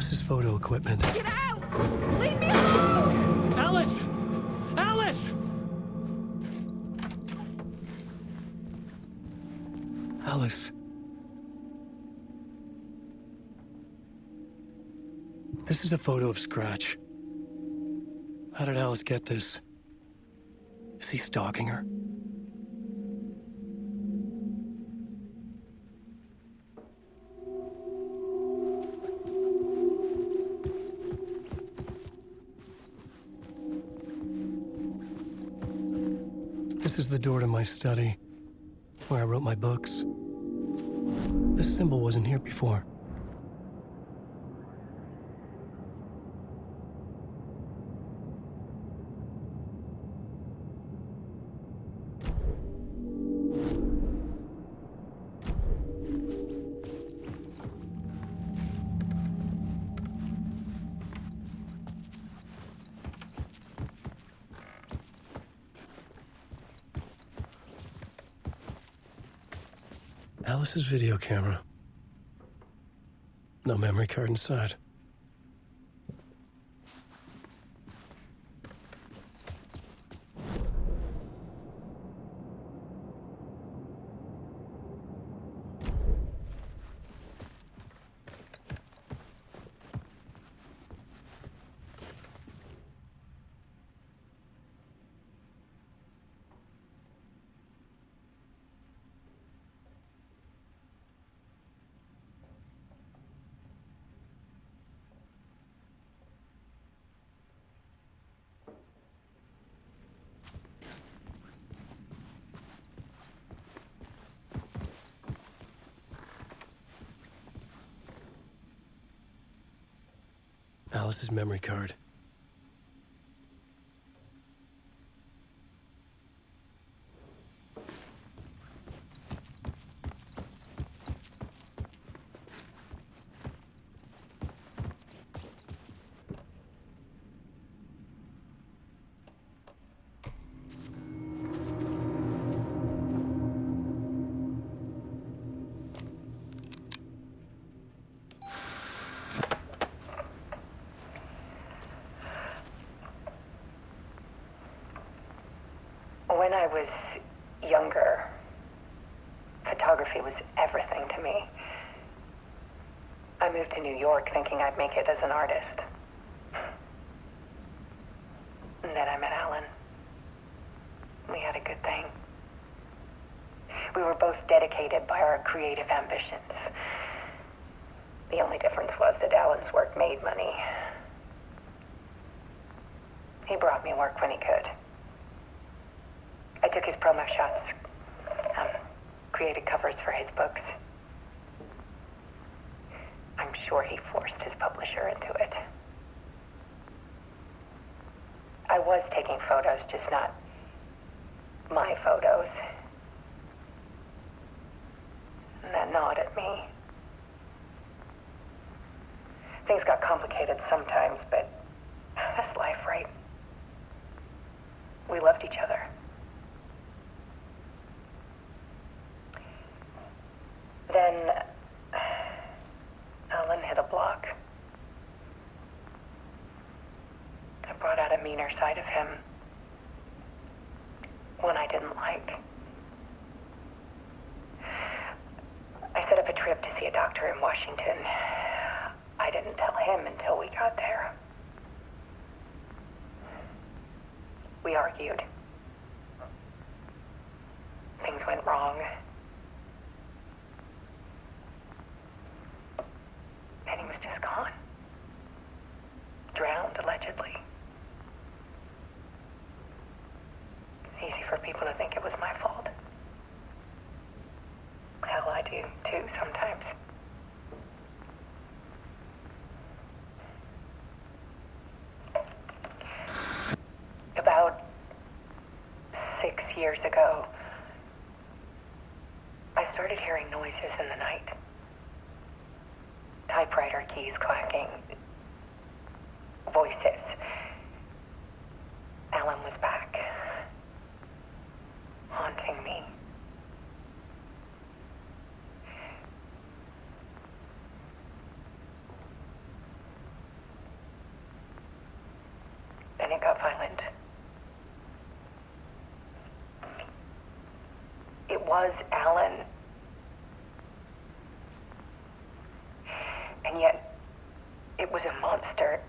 Alice's photo equipment. Get out! Leave me alone! Alice! Alice! Alice. This is a photo of Scratch. How did Alice get this? Is he stalking her? This is the door to my study, where I wrote my books. This symbol wasn't here before. Alice's video camera. No memory card inside. Alice's memory card. When I was younger, photography was everything to me. I moved to New York thinking I'd make it as an artist. And then I met Alan. We had a good thing. We were both dedicated by our creative ambitions. The only difference was that Alan's work made money. He brought me work when he could. I took his promo shots, created covers for his books. I'm sure he forced his publisher into it. I was taking photos, just not my photos. And that gnawed at me. Things got complicated sometimes, but that's life, right? We loved each other. Then Alan hit a block. I brought out a meaner side of him. One I didn't like. I set up a trip to see a doctor in Washington. I didn't tell him until we got there. We argued. Things went wrong. And he was just gone. Drowned, allegedly. It's easy for people to think it was my fault. Hell, I do, too, sometimes. About 6 years ago, I started hearing noises in the night. Typewriter keys clacking. Voices. Alan was back. Haunting me. Island. It was Alan. And yet, it was a monster.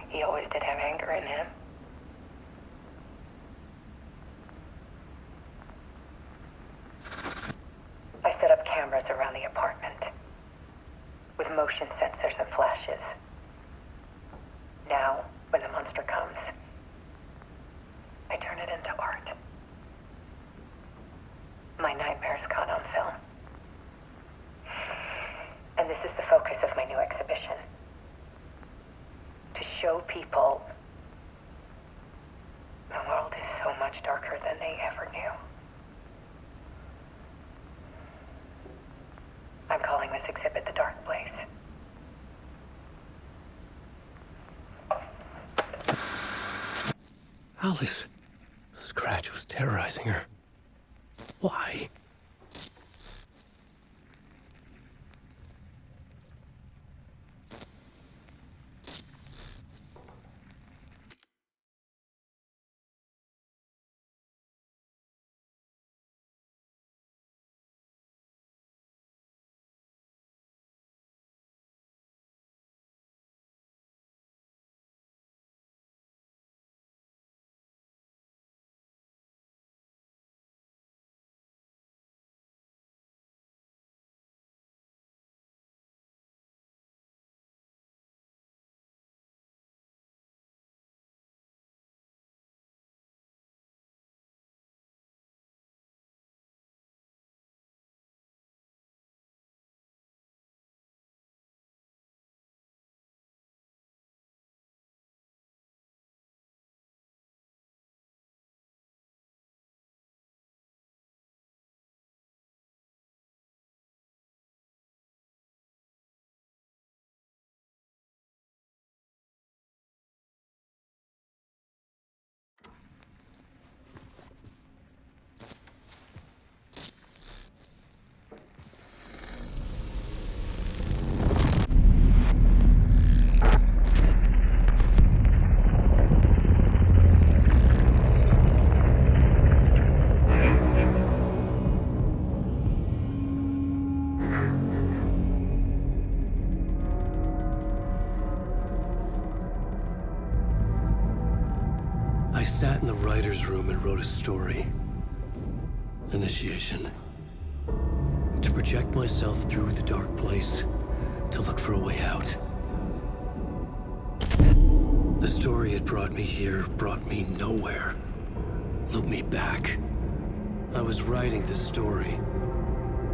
He always did have anger in him. I set up cameras around the apartment with motion sensors and flashes. Now, when the monster comes, I turn it into art. My nightmares caught on film. And this is the focus of my new exhibition. To show people the world is so much darker than they ever knew. I'm calling this exhibit The Dark Place. Alice. Scratch was terrorizing her. Why? I sat in the writer's room and wrote a story. Initiation. To project myself through the dark place, to look for a way out. The story had brought me here, brought me nowhere. Looped me back. I was writing the story.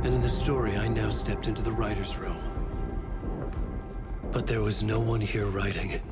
And in the story, I now stepped into the writer's room. But there was no one here writing it.